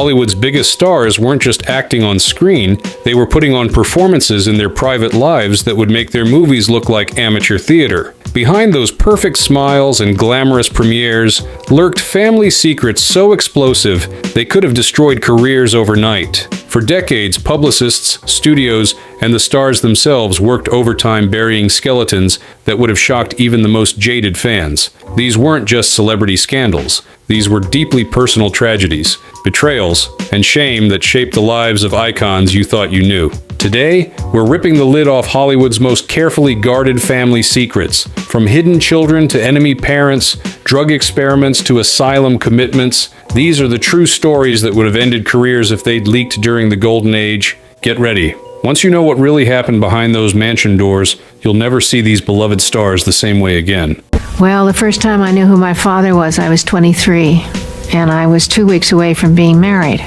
Hollywood's biggest stars weren't just acting on screen, they were putting on performances in their private lives that would make their movies look like amateur theater. Behind those perfect smiles and glamorous premieres lurked family secrets so explosive they could have destroyed careers overnight. For decades, publicists, studios, and the stars themselves worked overtime burying skeletons that would have shocked even the most jaded fans. These weren't just celebrity scandals. These were deeply personal tragedies, betrayals, and shame that shaped the lives of icons you thought you knew. Today, we're ripping the lid off Hollywood's most carefully guarded family secrets. From hidden children to enemy parents, drug experiments to asylum commitments, these are the true stories that would have ended careers if they'd leaked during the golden age. Get ready. Once you know what really happened behind those mansion doors, you'll never see these beloved stars the same way again. Well, the first time I knew who my father was, I was 23, and I was 2 weeks away from being married.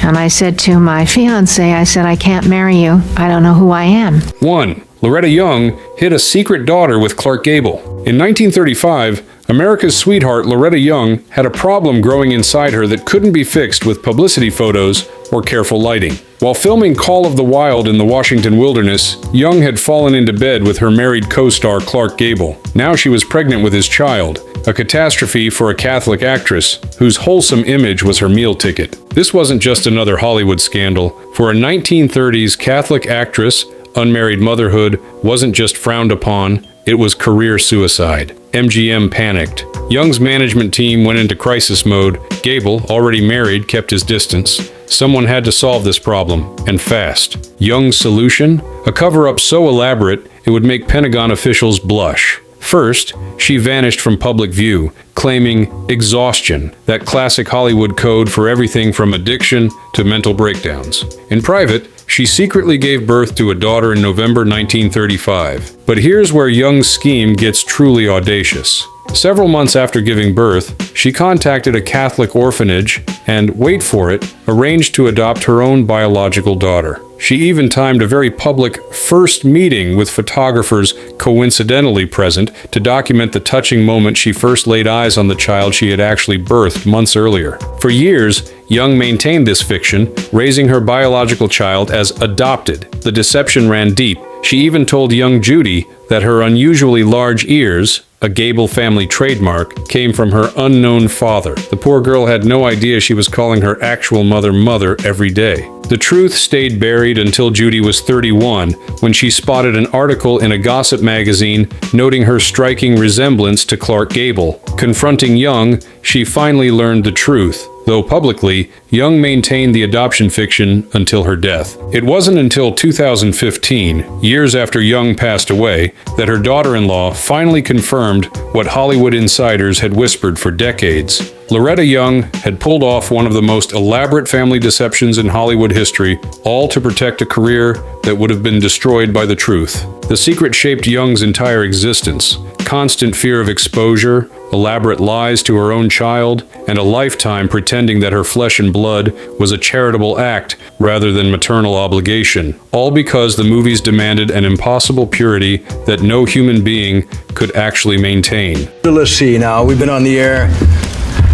And I said to my fiancé, I can't marry you. I don't know who I am. 1. Loretta Young hid a secret daughter with Clark Gable. In 1935, America's sweetheart Loretta Young had a problem growing inside her that couldn't be fixed with publicity photos or careful lighting. While filming Call of the Wild in the Washington wilderness, Young had fallen into bed with her married co-star Clark Gable. Now she was pregnant with his child, a catastrophe for a Catholic actress whose wholesome image was her meal ticket. This wasn't just another Hollywood scandal. For a 1930s Catholic actress, unmarried motherhood wasn't just frowned upon, it was career suicide. MGM panicked. Young's management team went into crisis mode. Gable, already married, kept his distance. Someone had to solve this problem, and fast. Young's solution? A cover-up so elaborate it would make Pentagon officials blush. First, she vanished from public view, claiming exhaustion, that classic Hollywood code for everything from addiction to mental breakdowns. In private, she secretly gave birth to a daughter in November 1935. But here's where Young's scheme gets truly audacious. Several months after giving birth, she contacted a Catholic orphanage and, wait for it, arranged to adopt her own biological daughter. She even timed a very public first meeting with photographers coincidentally present to document the touching moment she first laid eyes on the child she had actually birthed months earlier. For years, Young maintained this fiction, raising her biological child as adopted. The deception ran deep. She even told young Judy that her unusually large ears, a Gable family trademark, came from her unknown father. The poor girl had no idea she was calling her actual mother every day. The truth stayed buried until Judy was 31, when she spotted an article in a gossip magazine noting her striking resemblance to Clark Gable. Confronting Young, she finally learned the truth. Though publicly, Young maintained the adoption fiction until her death. It wasn't until 2015, years after Young passed away, that her daughter-in-law finally confirmed what Hollywood insiders had whispered for decades. Loretta Young had pulled off one of the most elaborate family deceptions in Hollywood history, all to protect a career that would have been destroyed by the truth. The secret shaped Young's entire existence. Constant fear of exposure, elaborate lies to her own child, and a lifetime pretending that her flesh and blood was a charitable act rather than maternal obligation. All because the movies demanded an impossible purity that no human being could actually maintain. Let's see now, we've been on the air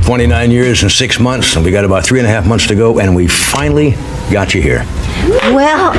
29 years and 6 months, and we got about 3.5 months to go, and we finally got you here. Well,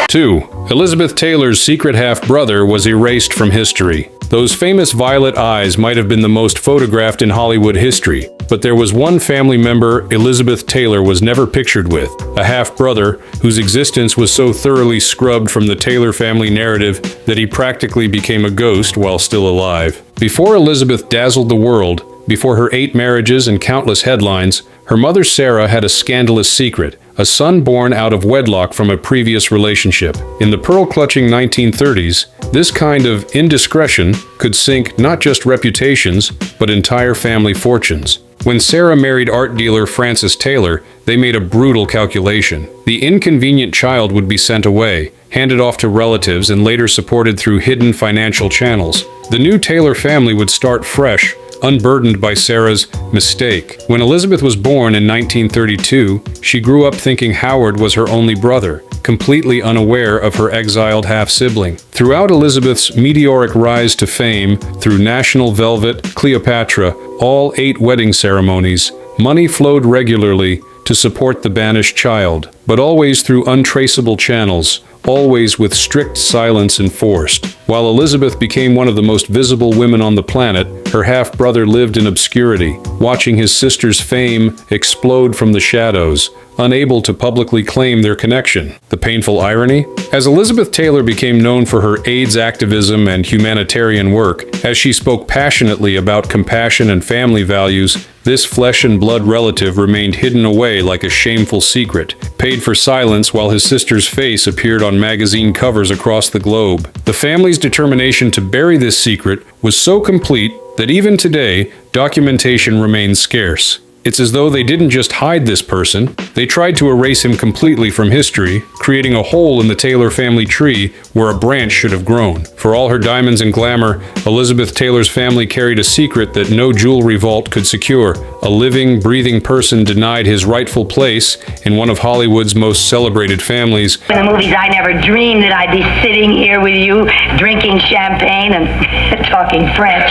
2. Elizabeth Taylor's secret half-brother was erased from history. Those famous violet eyes might have been the most photographed in Hollywood history, but there was one family member Elizabeth Taylor was never pictured with, a half-brother whose existence was so thoroughly scrubbed from the Taylor family narrative that he practically became a ghost while still alive. Before Elizabeth dazzled the world, before her 8 marriages and countless headlines, her mother Sarah had a scandalous secret, a son born out of wedlock from a previous relationship. In the pearl-clutching 1930s, this kind of indiscretion could sink not just reputations, but entire family fortunes. When Sarah married art dealer Francis Taylor, they made a brutal calculation. The inconvenient child would be sent away, handed off to relatives, and later supported through hidden financial channels. The new Taylor family would start fresh, unburdened by Sarah's mistake. When Elizabeth was born in 1932, she grew up thinking Howard was her only brother, completely unaware of her exiled half-sibling. Throughout Elizabeth's meteoric rise to fame, through National Velvet, Cleopatra, all 8 wedding ceremonies, Money flowed regularly to support the banished child, but always through untraceable channels, always with strict silence enforced. While Elizabeth became one of the most visible women on the planet, her half-brother lived in obscurity, watching his sister's fame explode from the shadows, unable to publicly claim their connection. The painful irony? As Elizabeth Taylor became known for her AIDS activism and humanitarian work, as she spoke passionately about compassion and family values, this flesh and blood relative remained hidden away like a shameful secret, paid for silence while his sister's face appeared on magazine covers across the globe. The family's determination to bury this secret was so complete that even today, documentation remains scarce. It's as though they didn't just hide this person, they tried to erase him completely from history, creating a hole in the Taylor family tree where a branch should have grown. For all her diamonds and glamour, Elizabeth Taylor's family carried a secret that no jewelry vault could secure. A living, breathing person denied his rightful place in one of Hollywood's most celebrated families. In the movies, I never dreamed that I'd be sitting here with you, drinking champagne and talking French.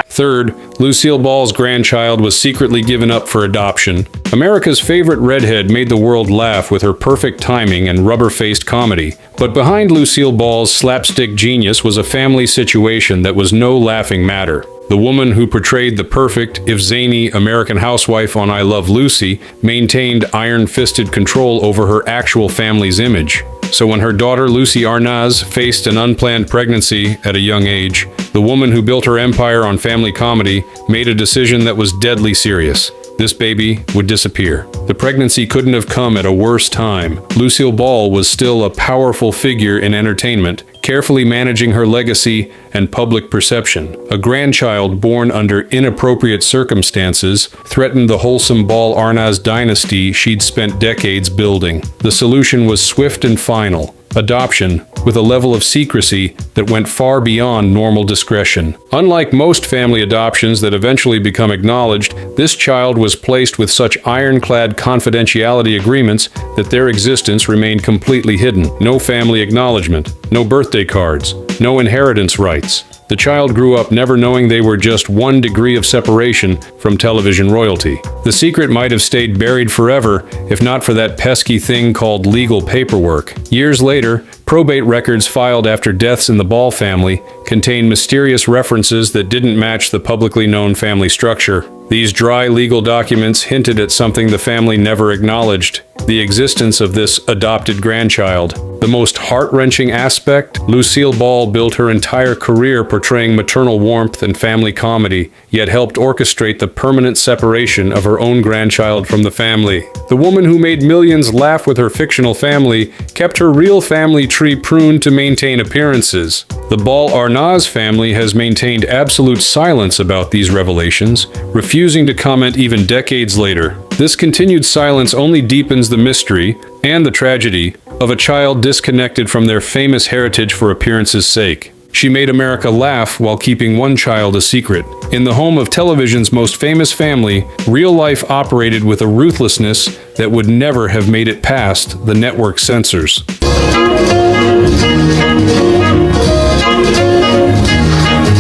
Third, Lucille Ball's grandchild was secretly given up for adoption. America's favorite redhead made the world laugh with her perfect timing and rubber-faced comedy. But behind Lucille Ball's slapstick genius was a family situation that was no laughing matter. The woman who portrayed the perfect, if zany, American housewife on I Love Lucy maintained iron-fisted control over her actual family's image. So when her daughter Lucy Arnaz faced an unplanned pregnancy at a young age, the woman who built her empire on family comedy made a decision that was deadly serious. This baby would disappear. The pregnancy couldn't have come at a worse time. Lucille Ball was still a powerful figure in entertainment, carefully managing her legacy and public perception. A grandchild born under inappropriate circumstances threatened the wholesome Ball Arnaz dynasty she'd spent decades building. The solution was swift and final: adoption, with a level of secrecy that went far beyond normal discretion. Unlike most family adoptions that eventually become acknowledged, this child was placed with such ironclad confidentiality agreements that their existence remained completely hidden. No family acknowledgement, no birthday cards, no inheritance rights. The child grew up never knowing they were just 1 degree of separation from television royalty. The secret might have stayed buried forever if not for that pesky thing called legal paperwork. Years later, probate records filed after deaths in the Ball family contained mysterious references that didn't match the publicly known family structure. These dry legal documents hinted at something the family never acknowledged: the existence of this adopted grandchild. The most heart-wrenching aspect? Lucille Ball built her entire career portraying maternal warmth and family comedy, yet helped orchestrate the permanent separation of her own grandchild from the family. The woman who made millions laugh with her fictional family kept her real family tree pruned to maintain appearances. The Ball Arnaz family has maintained absolute silence about these revelations, refusing to comment even decades later. This continued silence only deepens the mystery and the tragedy of a child disconnected from their famous heritage for appearance's sake. She made America laugh while keeping one child a secret. In the home of television's most famous family, real life operated with a ruthlessness that would never have made it past the network censors.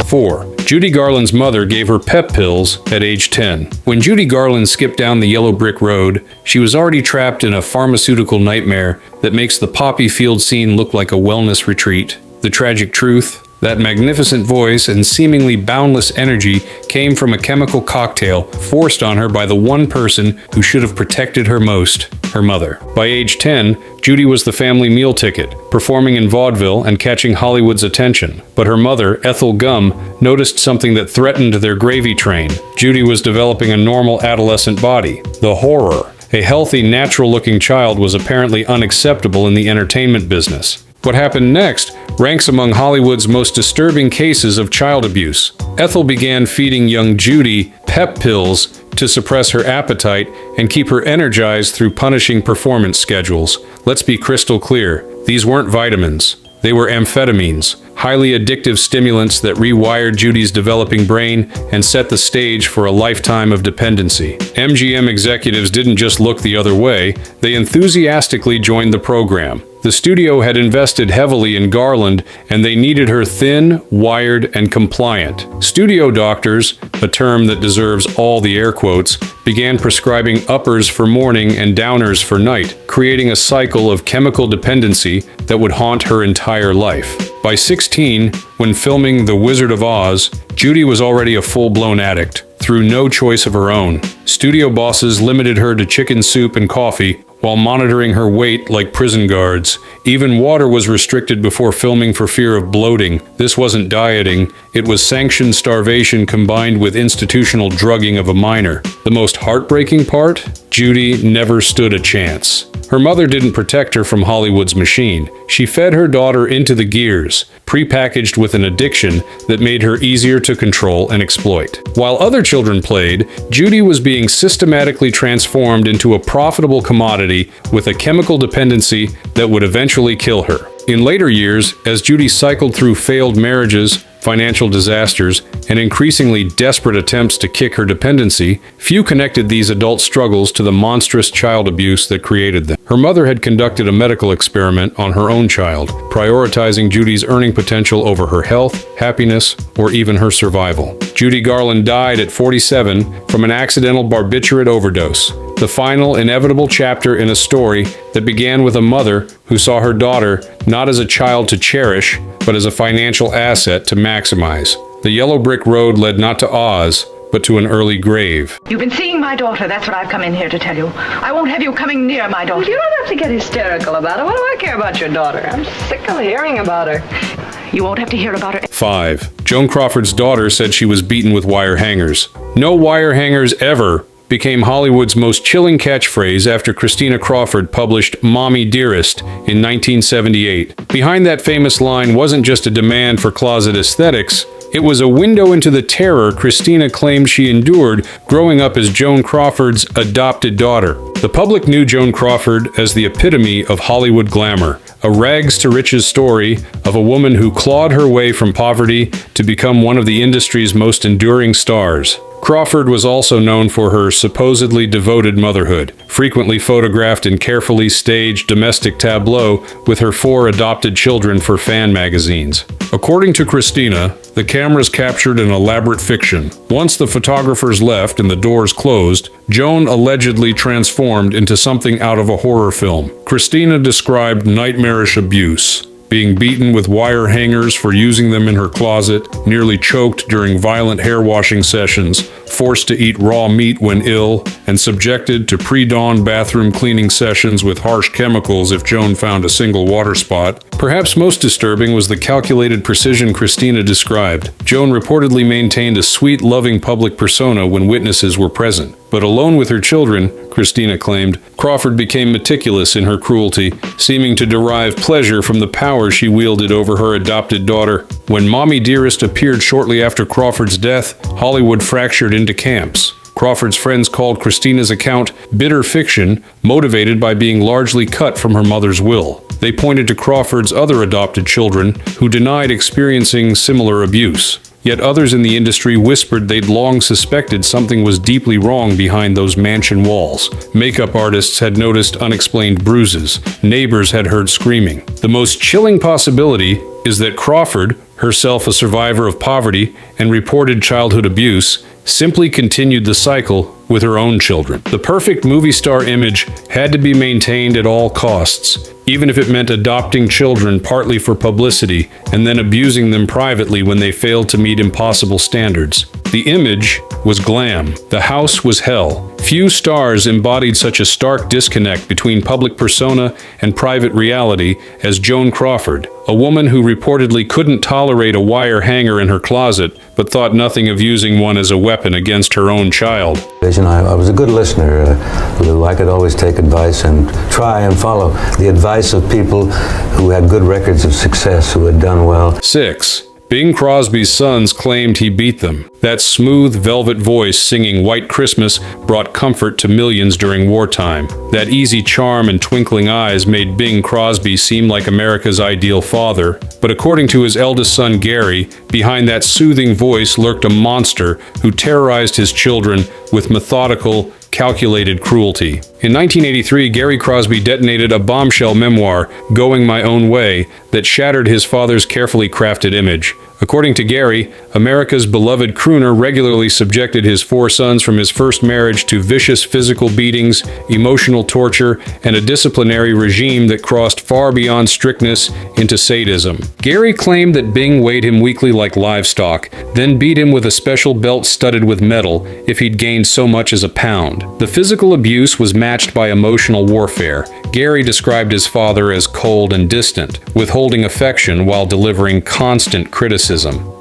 4. Judy Garland's mother gave her pep pills at age 10. When Judy Garland skipped down the yellow brick road, she was already trapped in a pharmaceutical nightmare that makes the poppy field scene look like a wellness retreat. The tragic truth? That magnificent voice and seemingly boundless energy came from a chemical cocktail forced on her by the one person who should have protected her most: her mother. By age 10, Judy was the family meal ticket, performing in vaudeville and catching Hollywood's attention. But her mother, Ethel Gum, noticed something that threatened their gravy train. Judy was developing a normal adolescent body. The horror. A healthy, natural-looking child was apparently unacceptable in the entertainment business. What happened next ranks among Hollywood's most disturbing cases of child abuse. Ethel began feeding young Judy pep pills to suppress her appetite and keep her energized through punishing performance schedules. Let's be crystal clear, these weren't vitamins. They were amphetamines, highly addictive stimulants that rewired Judy's developing brain and set the stage for a lifetime of dependency. MGM executives didn't just look the other way, they enthusiastically joined the program. The studio had invested heavily in Garland, and they needed her thin, wired, and compliant. Studio doctors, a term that deserves all the air quotes, began prescribing uppers for morning and downers for night, creating a cycle of chemical dependency that would haunt her entire life. By 16, when filming The Wizard of Oz, Judy was already a full-blown addict, through no choice of her own. Studio bosses limited her to chicken soup and coffee, while monitoring her weight like prison guards. Even water was restricted before filming for fear of bloating. This wasn't dieting, it was sanctioned starvation combined with institutional drugging of a minor. The most heartbreaking part? Judy never stood a chance. Her mother didn't protect her from Hollywood's machine. She fed her daughter into the gears, prepackaged with an addiction that made her easier to control and exploit. While other children played, Judy was being systematically transformed into a profitable commodity with a chemical dependency that would eventually kill her. In later years, as Judy cycled through failed marriages, financial disasters, and increasingly desperate attempts to kick her dependency, few connected these adult struggles to the monstrous child abuse that created them. Her mother had conducted a medical experiment on her own child, prioritizing Judy's earning potential over her health, happiness, or even her survival. Judy Garland died at 47 from an accidental barbiturate overdose, the final inevitable chapter in a story that began with a mother who saw her daughter not as a child to cherish, but as a financial asset to maximize. The yellow brick road led not to Oz, but to an early grave. You've been seeing my daughter, that's what I've come in here to tell you. I won't have you coming near my daughter. You don't have to get hysterical about it. What do I care about your daughter? I'm sick of hearing about her. You won't have to hear about her. 5. Joan Crawford's daughter said she was beaten with wire hangers. No wire hangers ever became Hollywood's most chilling catchphrase after Christina Crawford published Mommy Dearest in 1978. Behind that famous line wasn't just a demand for closet aesthetics, it was a window into the terror Christina claimed she endured growing up as Joan Crawford's adopted daughter. The public knew Joan Crawford as the epitome of Hollywood glamour, a rags-to-riches story of a woman who clawed her way from poverty to become one of the industry's most enduring stars. Crawford was also known for her supposedly devoted motherhood, frequently photographed in carefully staged domestic tableaux with her 4 adopted children for fan magazines. According to Christina, the cameras captured an elaborate fiction. Once the photographers left and the doors closed, Joan allegedly transformed into something out of a horror film. Christina described nightmarish abuse, being beaten with wire hangers for using them in her closet, nearly choked during violent hair washing sessions, forced to eat raw meat when ill, and subjected to pre-dawn bathroom cleaning sessions with harsh chemicals if Joan found a single water spot. Perhaps most disturbing was the calculated precision Christina described. Joan reportedly maintained a sweet, loving public persona when witnesses were present. But alone with her children, Christina claimed, Crawford became meticulous in her cruelty, seeming to derive pleasure from the power she wielded over her adopted daughter. When Mommy Dearest appeared shortly after Crawford's death, Hollywood fractured into camps. Crawford's friends called Christina's account bitter fiction, motivated by being largely cut from her mother's will. They pointed to Crawford's other adopted children, who denied experiencing similar abuse. Yet others in the industry whispered they'd long suspected something was deeply wrong behind those mansion walls. Makeup artists had noticed unexplained bruises. Neighbors had heard screaming. The most chilling possibility is that Crawford, herself a survivor of poverty and reported childhood abuse, simply continued the cycle with her own children. The perfect movie star image had to be maintained at all costs, even if it meant adopting children partly for publicity and then abusing them privately when they failed to meet impossible standards. The image was glam. The house was hell. Few stars embodied such a stark disconnect between public persona and private reality as Joan Crawford, a woman who reportedly couldn't tolerate a wire hanger in her closet, but thought nothing of using one as a weapon against her own child. I was a good listener, Lou. I could always take advice and try and follow the advice of people who had good records of success, who had done well. 6. Bing Crosby's sons claimed he beat them. That smooth, velvet voice singing White Christmas brought comfort to millions during wartime. That easy charm and twinkling eyes made Bing Crosby seem like America's ideal father. But according to his eldest son Gary, behind that soothing voice lurked a monster who terrorized his children with methodical, calculated cruelty. In 1983, Gary Crosby detonated a bombshell memoir, Going My Own Way, that shattered his father's carefully crafted image. According to Gary, America's beloved crooner regularly subjected his 4 sons from his first marriage to vicious physical beatings, emotional torture, and a disciplinary regime that crossed far beyond strictness into sadism. Gary claimed that Bing weighed him weekly like livestock, then beat him with a special belt studded with metal if he'd gained so much as a pound. The physical abuse was matched by emotional warfare. Gary described his father as cold and distant, withholding affection while delivering constant criticism.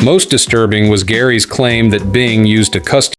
Most disturbing was Gary's claim that Bing used a custom